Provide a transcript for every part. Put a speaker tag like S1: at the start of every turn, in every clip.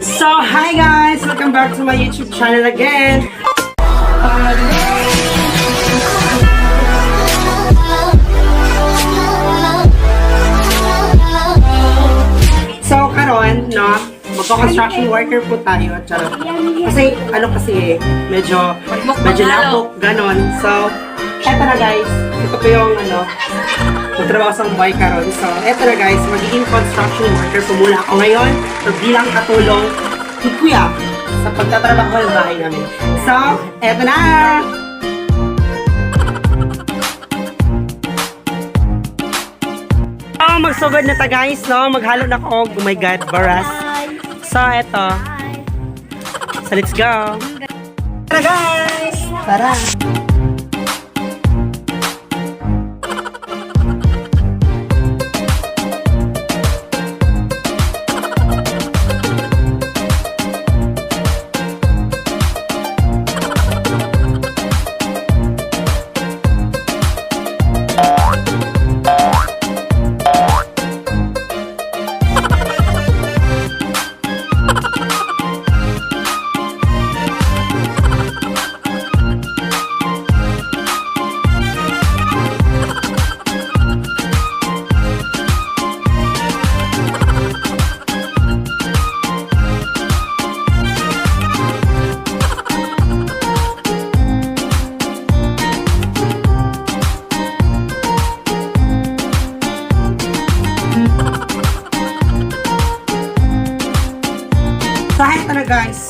S1: So, hi guys! Welcome back to my YouTube channel again. So, karon, no? Magpa-construction worker po tayo. Charot. Kasi, medyo labok, ganon. So, eto na guys. Ito po yung, magtrabaho sa buhay karon. So, eto na guys. Magiging construction worker po muna ako ngayon. So, bilang katulong ni Kuya sa pagtatrabaho ng bahay namin. So, eto na! So, magsugod na ta guys, no? Maghalo na ko. Oh my God, baras. So, eto. So, let's go. Tara guys! Tara! Kahit na guys.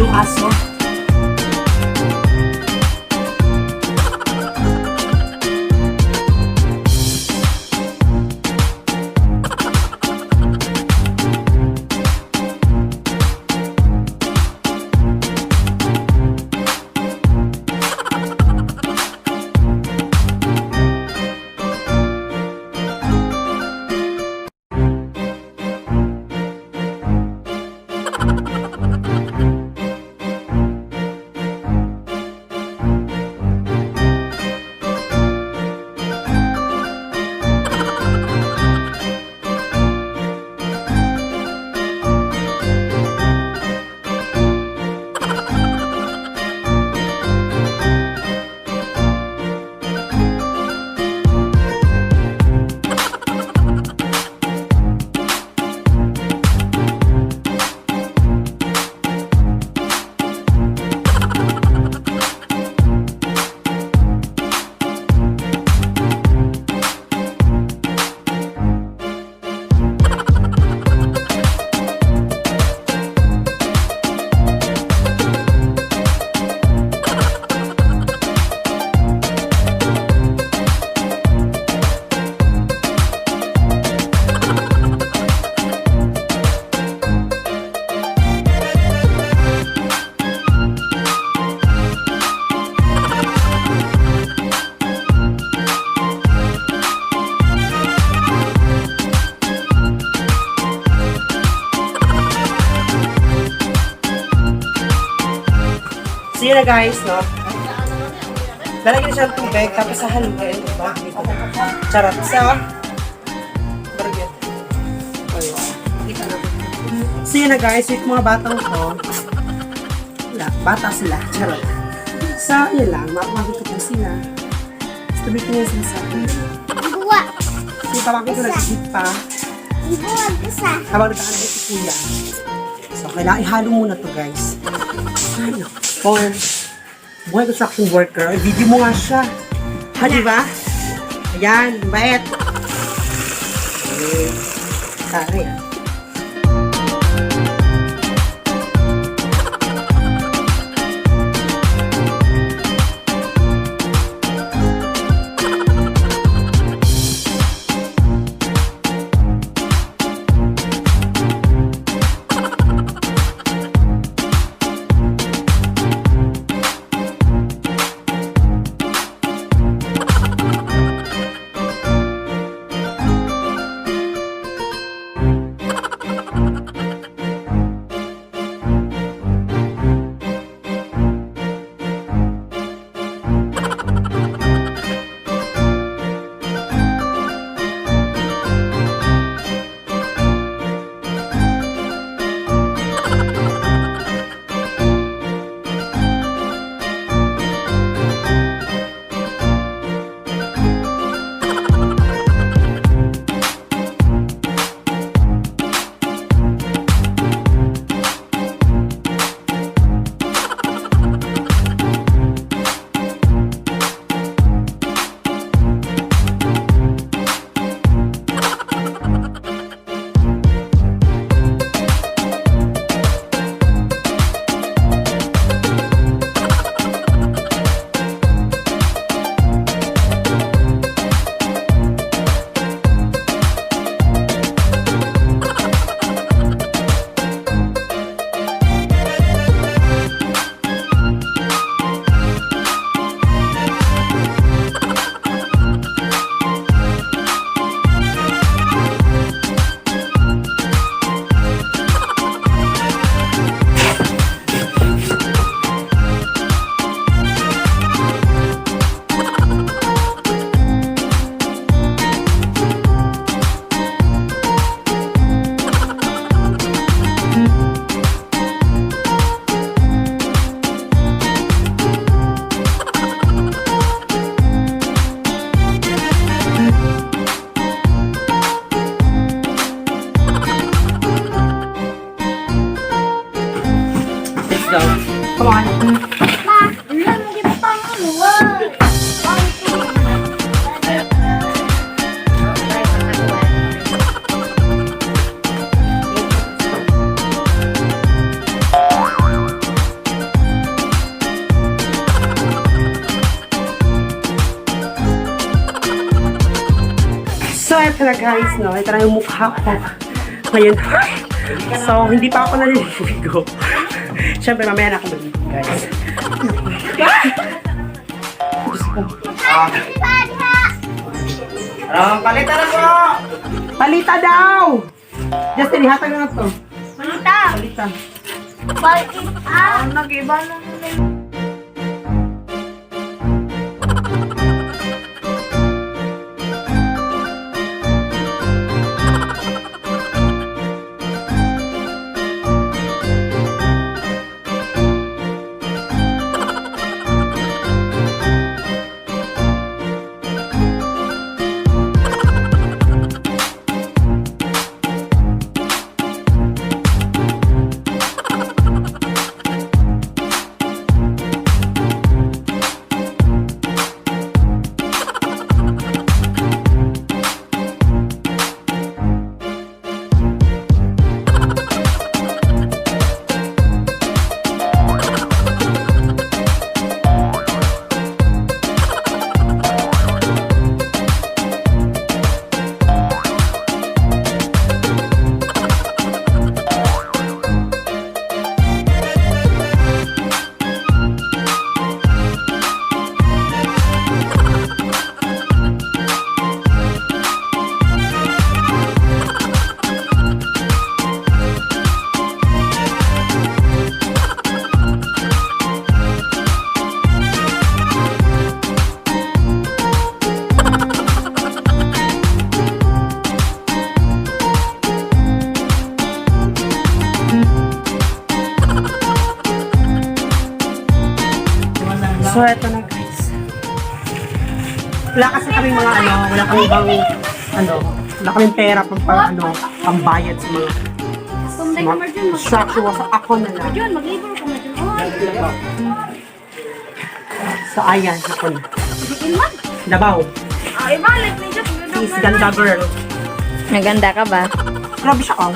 S1: Yung aso. So yun na guys, no? Lalagyan siya ng tubig, tapos sa haluin. Charot. So yun na guys, yung mga batang ko, wala, bata sila. Charot. So yun lang, makikita ko sila. Gusto bikin sila sa akin. So yung pamangkin ko nagsigit pa. Habang nagkakalagay si Kuya. So kailangan ihalo muna to guys. Ano? For buhay construction worker, video mo nga siya. Ha, di ba? Ayan, bait. Sorry. Come on. So, ito na guys, no? Ito na yung mukha ko. Ngayon. So, hindi pa ako naliligo. Siyempre, mamaya na ako naliligo, guys. Diyos ko.
S2: Palita na po!
S1: Palita daw! Justin, ihatag na to.
S3: Palita!
S1: Palita.
S3: Palita! Nag-iba na nila.
S1: So, eto na guys. Wala kasi kaming mga wala kaming wala kaming pera pambayad sa mga structure. So, ako na lang.
S3: Mag-libro ka na dyan.
S1: So, ayan, ako na. Dabaw.
S3: Ibalik na dyan.
S1: Please, ganda girl.
S4: Naganda ka ba?
S1: Grabe siya, oh.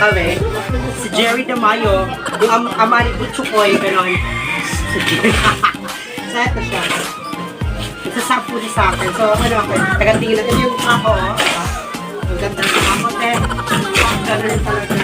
S1: kami. Si Jerry Damayo, yung ama ni Butchukoy, gano'n. So, ito siya. Isasap po siya sa akin. So, ano ako, tagantingin natin yung ako, ang ganda ng ako, gano'n talaga.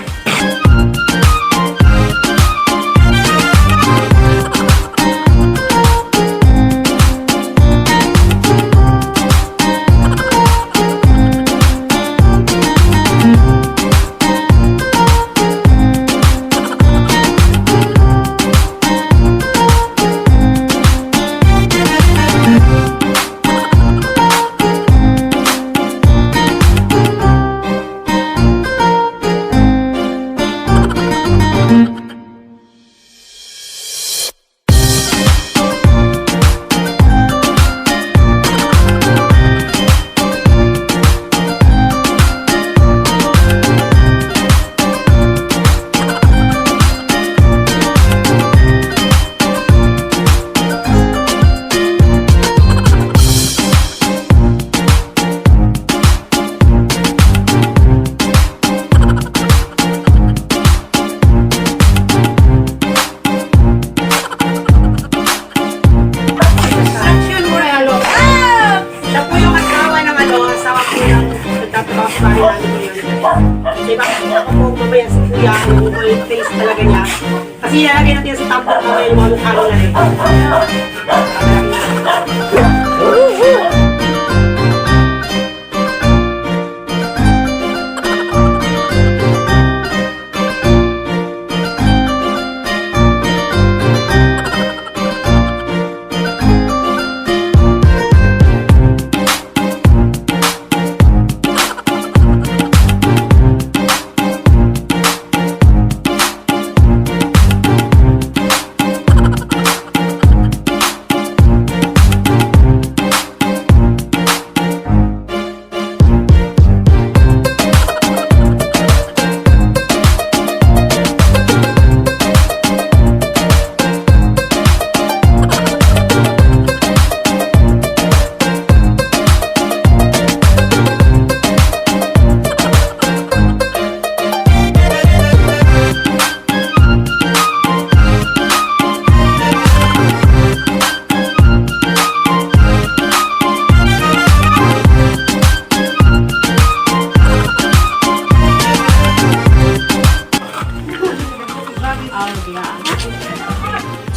S1: yan si Kuya, yung whole face talaga niya. Kasi ilalagay natin yan sa tampok mamaya yung mga mukha nila rin.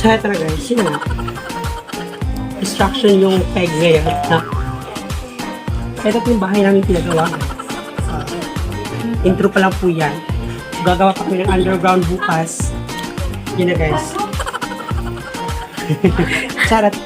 S1: So, ito na guys, yun na. Instruction yung peg ngayon. Na. Ito po yung bahay namin pinagawa. Intro pa lang po yan. Gagawa pa kami ng underground bukas. Yun na guys. Charat.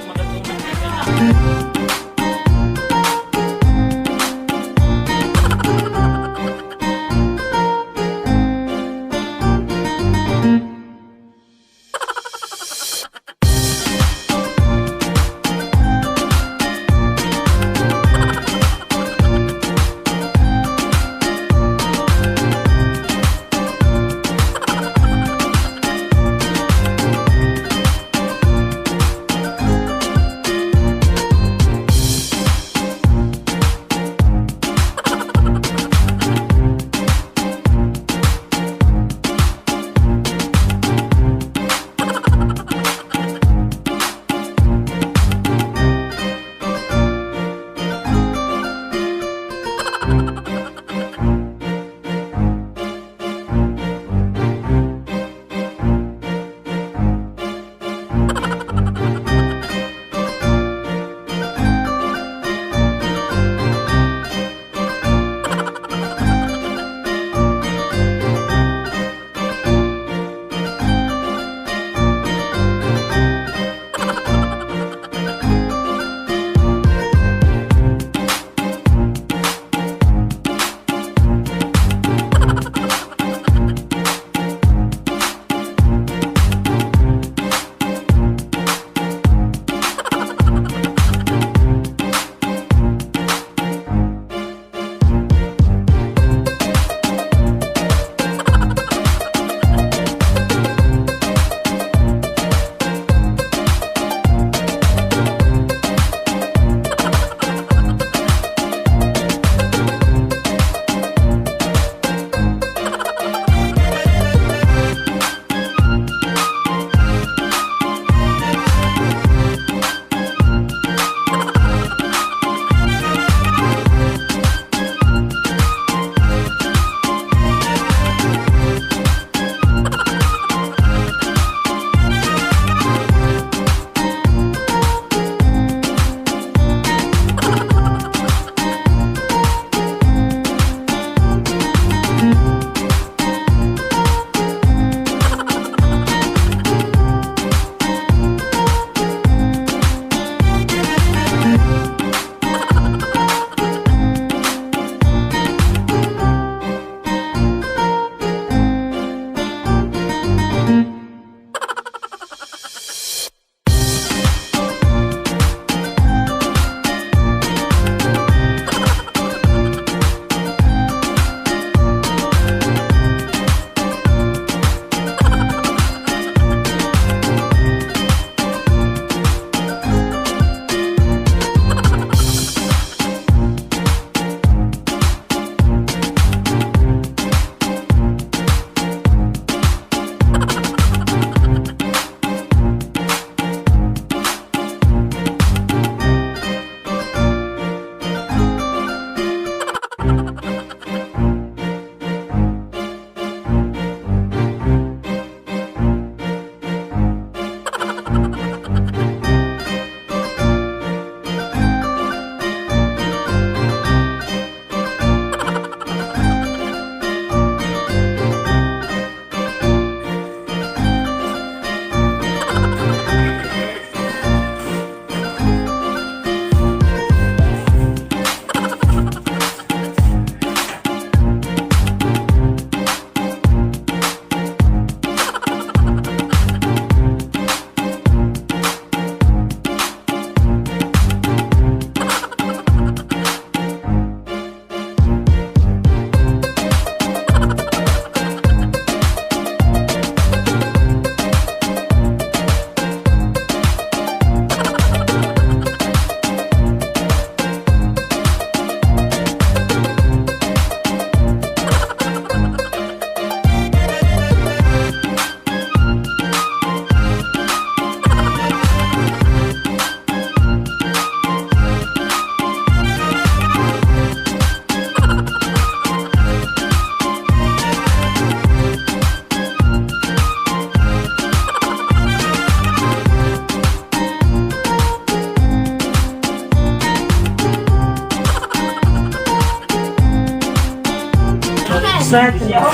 S1: Swerte mo.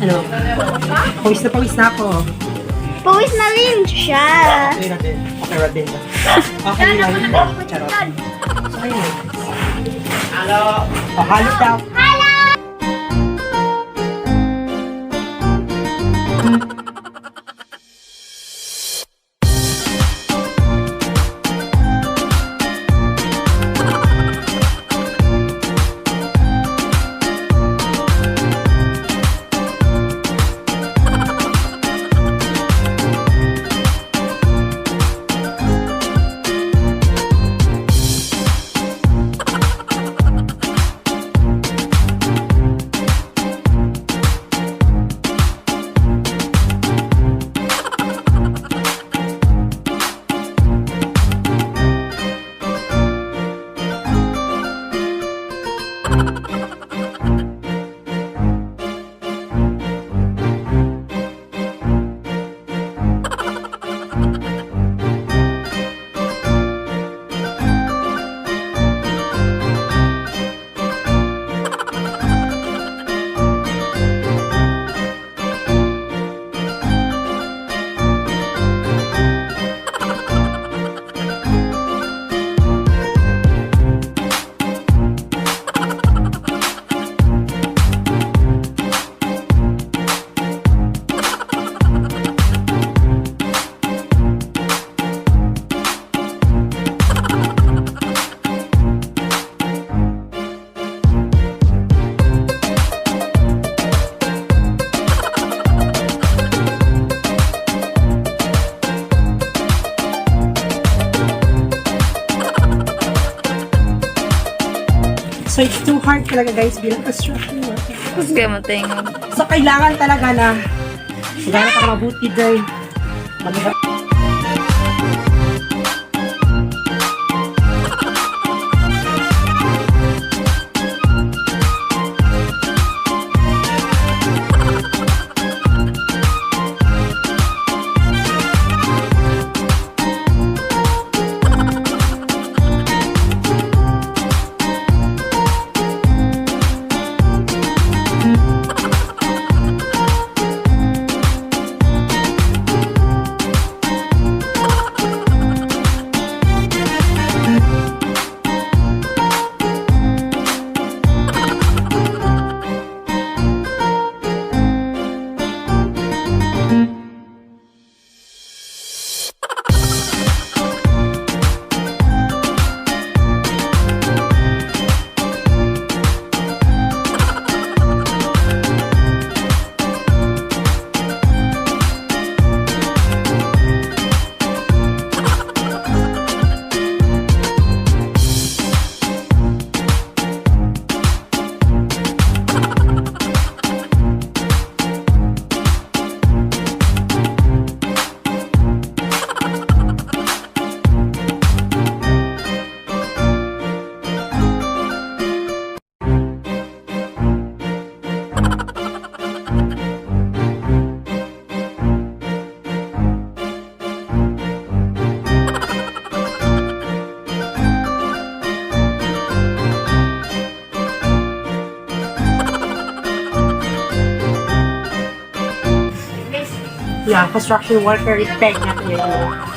S1: Ano? Pawis na ako.
S3: Pawis na rin siya.
S1: Okay, Rabin. Okay, Rabin. Okay, Rabin. Charot. Okay,
S2: Halo.
S1: oh, halo daw. So, it's too hard talaga guys bilang construction worker.
S4: Tapos kaya matingog.
S1: So, kailangan talaga na kailangan ka mabuti dahil mag- yeah, construction worker respect natin yun.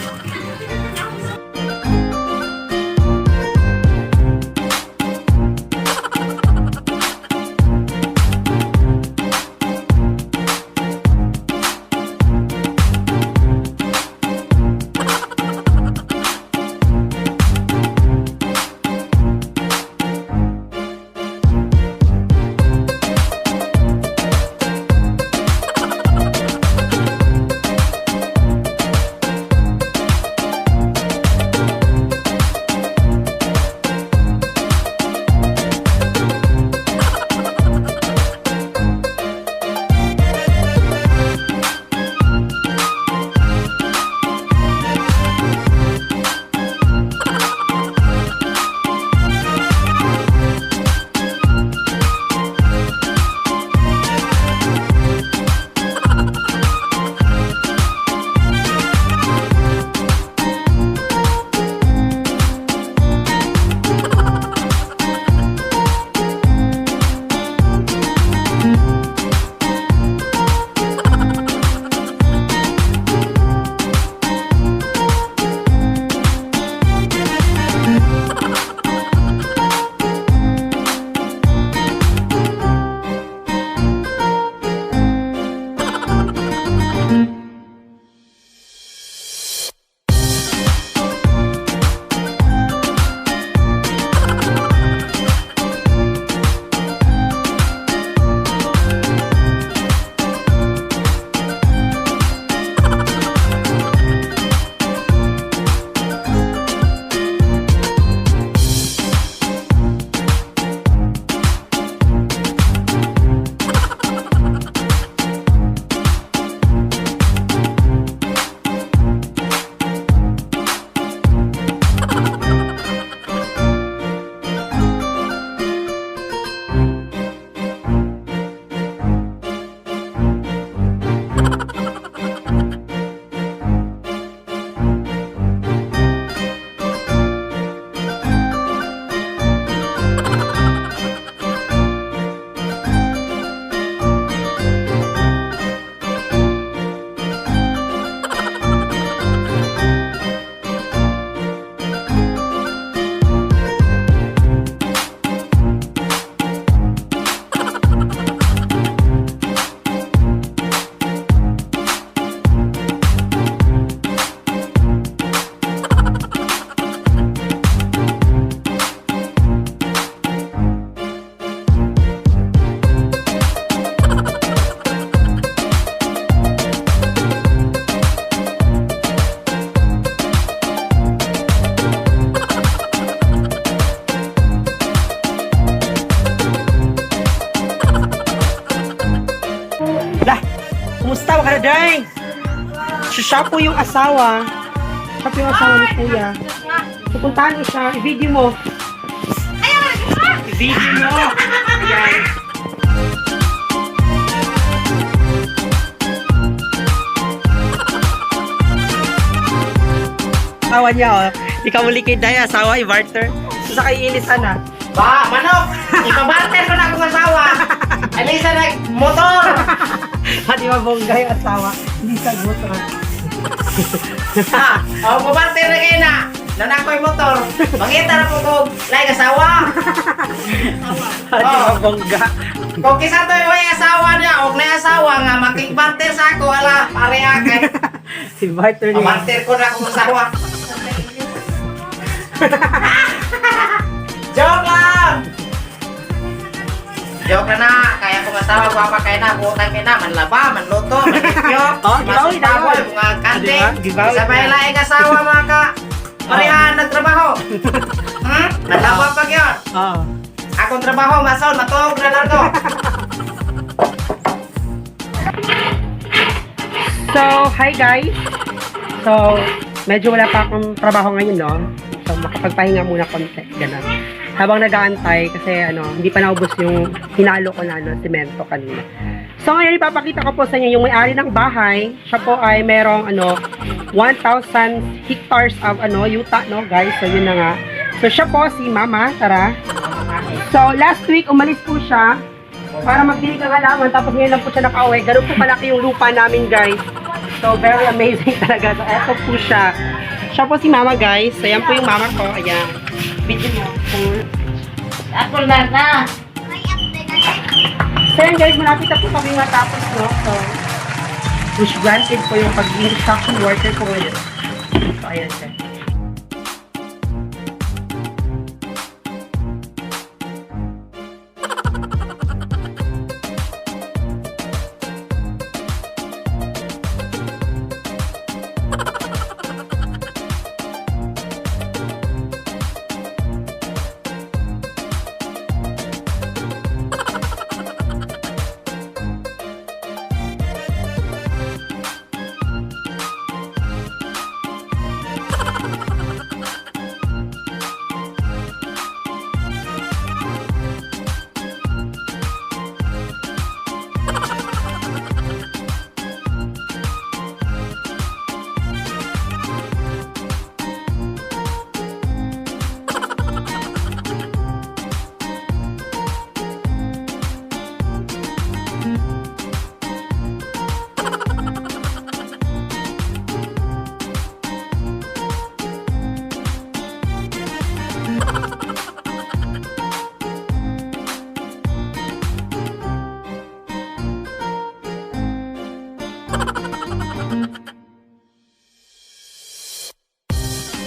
S1: Kumusta? Wala day. Siya po yung asawa. Siya po yung asawa ni Kuya. Pupuntahan mo siya. I-video mo. I-video mo. Ayan. Asawa niya, oh. Ikaw muli kay Day, asawa, i-barter. So, sa kay Ilisan, ha?
S2: Ba, manok! Ipabarter ko na akong asawa! Alisa na motor!
S1: Di ba bongga yung asawa? Hindi sa motor.
S2: Pabarter na kayo na! Nanako yung motor! Mangita na po ko, like asawa!
S1: Di ba bongga?
S2: Kung kisa to yung asawa niya, huwag na yung asawa nga, makikbarter sa ako, ala, pare akin.
S1: Si barter niya.
S2: Pabarter ko na akong asawa. Joke lang! Joke na, kaya kung asawa, gwapa kayo na, buotang kayo na, manlaba, manluto, manlipyo,
S1: giveaway na
S2: masutaboy,
S1: yun.
S2: mga kante,
S1: Diba? Giveaway
S2: sabay
S1: na.
S2: laing asawa mga ka, parehan nagtrabaho. Manlaba pag yun.
S1: Oo.
S2: Akong trabaho, mason, matog na largo.
S1: So, hi guys. So, medyo wala pa akong trabaho ngayon, no? So, makapagpahinga muna konti. Ganun. Habang nag-aantay, kasi hindi pa naubos yung hinalo ko na semento kanina. So, ngayon ipapakita ko po sa inyo yung may-ari ng bahay. Siya po ay merong 1,000 hectares of yuta, no guys? So, yun na nga. So, siya po si Mama. Tara. So, last week, umalis po siya para magbili ng halaman. Tapos ngayon lang po siya nakauwi. Ganun po palaki yung lupa namin, guys. So, very amazing talaga. So, eto po siya. Siya po si Mama, guys. So, yan po yung mama ko. Ayan. Video mo.
S2: Ako na na.
S1: So, yan guys. Malapit na po kami matapos, no? So, wish granted po yung pag-construction worker ko ngayon. So, ayan siya.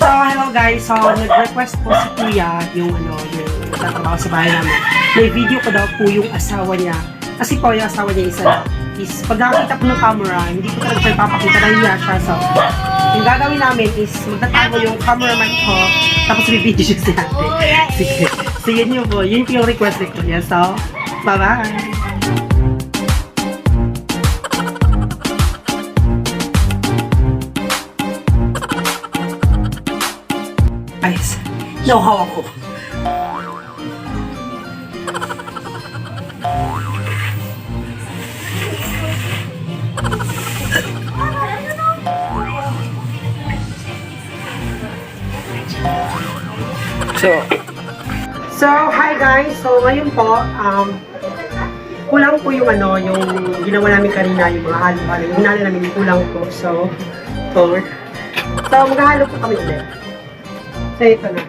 S1: So, hello guys. So, nag-request po si Kuya yung yung tatrabaho sa bahay namin. May video ko daw po yung asawa niya. Kasi po, yung asawa niya isa is pag nakakita po ng camera, hindi ko talaga siya ipapakita na hiya siya. So, yung gagawin namin is magtatago yung cameraman ko, tapos bibidyo siya si ate. Sige. So, yun yun po. Yun po yung request ni Kuya. So, bye-bye! Ayos. Nauhaw ako. So, hi guys. So, ngayon po, kulang po yung yung ginawa namin kanina, yung mga halo-halo. Yung hinalo namin, kulang po. So, maghahalo po kami ulit. So, ito na.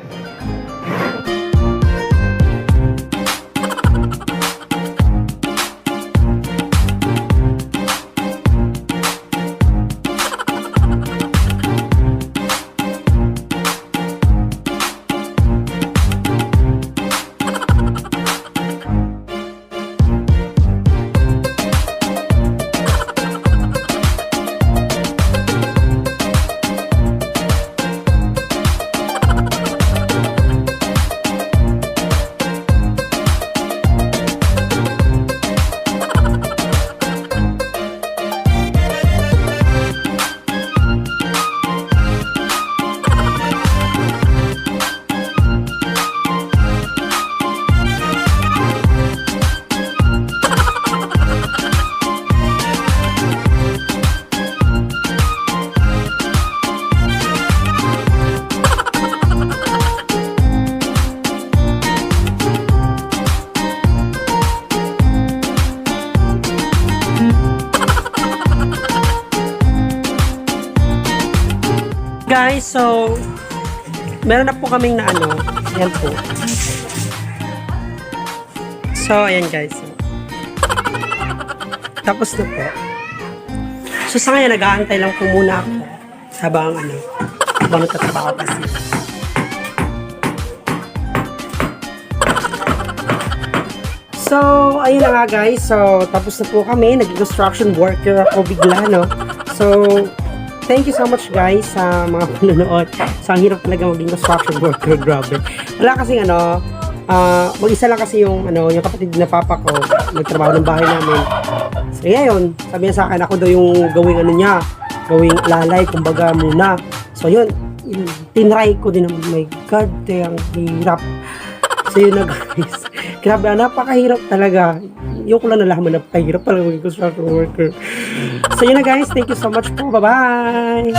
S1: Guys, so meron na po kaming na ano. Ayan po. So, ayan guys. Tapos na po. So, sa ngayon, nag-aantay lang po muna ako. Habang ano, habang nagtatrabaho kasi. So, ayun na nga guys. So, tapos na po kami. Naging construction worker ako bigla, no? So, thank you so much guys sa mga panonood. So, ang hirap talaga maging construction worker. Grabe. Wala kasing ano, mag-isa lang kasi yung, ano, yung kapatid na papa ko. Nagtrabaho ng bahay namin. So, ngayon, sabi niya sa akin, ako daw yung gawing ano niya. Gawing lalay, kumbaga muna. So, yun. Tinry ko din. Oh my God, ang hirap. So, yun na guys. Grabe, napakahirap talaga. Yung ko lang nalaman, napakahirap talaga maging construction worker. So, yun na guys. Thank you so much po. Bye-bye!